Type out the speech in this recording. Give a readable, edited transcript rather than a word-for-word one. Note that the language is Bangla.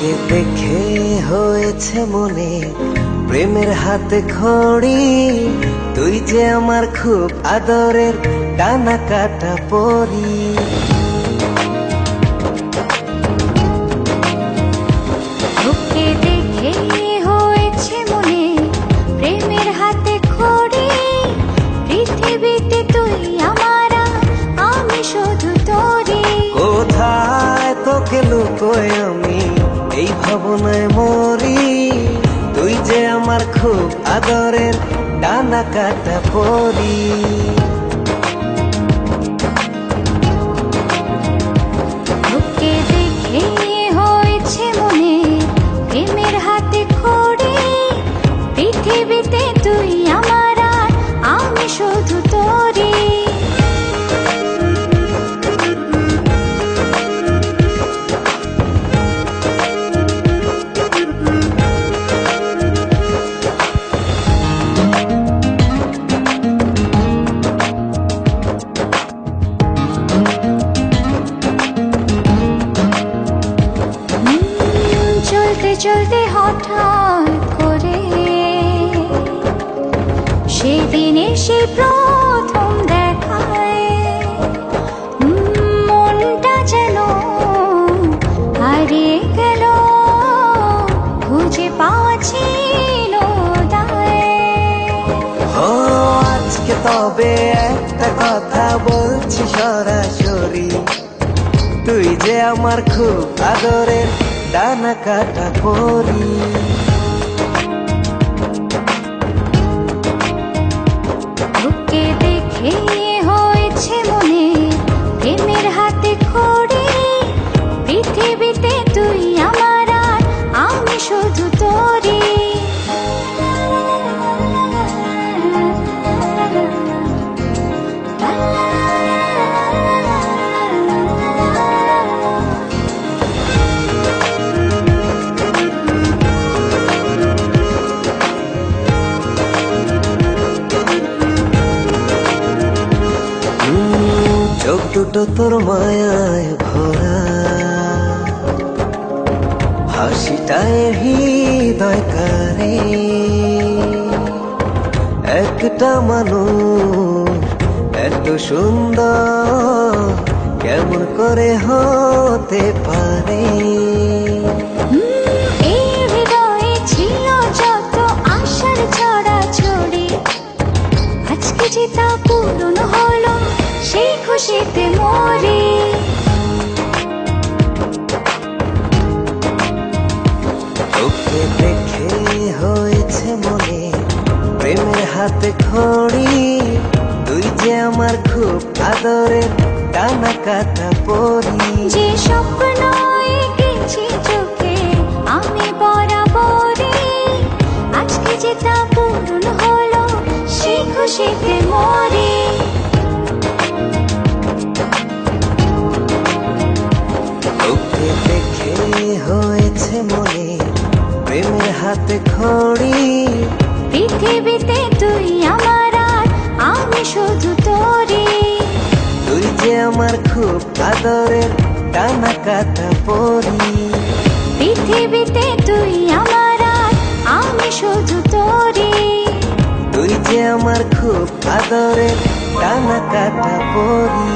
তোকে দেখে হয়েছে মনে প্রেমের হাতে খড়ি, তুই যে আমার খুব আদরের ডানা কাটা পরি। তোকে দেখে হয়েছে মনে প্রেমের হাতে খড়ি, পৃথিবীতে তুই আমার, আমি শুধু তোরই। কোথায় তোকে লুকোয় আমি এই ভাবনায় মরি, তুই যে আমার খুব আদরের ডানা কাটা পরি। তোকে দেখে হয়েছে মনে প্রেমের হাতে খড়ি, পৃথিবীতে তুই আমার, আমি শুধু তোরই। চলতে চলতে হঠাৎ করে সেদিন এসে প্রথম দেখায়, মনটা যেন হারিয়ে গেল, খুঁজে পাচ্ছিল ও আজকে তবে একটা কথা বলছি সরাসরি, তুই যে আমার খুব আদরের ডানা কাটা পরি। তোকে দেখে হয়েছে মনে প্রেমের হাতে খড়ি, পৃথিবীতে তুই আমার, আমি শুধু তোরই। চোখ দুটো তোর মায়ায় ভরা, হাসিটায় হৃদয় কারে, একটা মানুষ এত সুন্দর কেমন করে হতে পারে। এই হৃদয়ে ছিল যত আশার ছড়াছড়ি, আজকে যে তা পূরণ হলো, সেই খুশিতে মরি। তোকে দেখে হয়েছে মনে প্রেমের হাতে খড়ি, তুই যে আমার খুব আদরের ডানা কাটা পরি। যে স্বপ্ন এঁকেছি চোখে আমি বরাবরই, আজকে যে তা পূরণ হলো, সেই খুশিতে মরি। তোকে দেখে হয়েছে মনে প্রেমের হাতে খড়ি, পৃথিবীতে তুই আমার, আমি শুধু তোরই। তুই যে আমার খুব আদরের ডানা কাটা পরি। পৃথিবীতে তুই আমার, আমি শুধু তোরই। তুই যে আমার খুব আদরের ডানা কাটা পরি।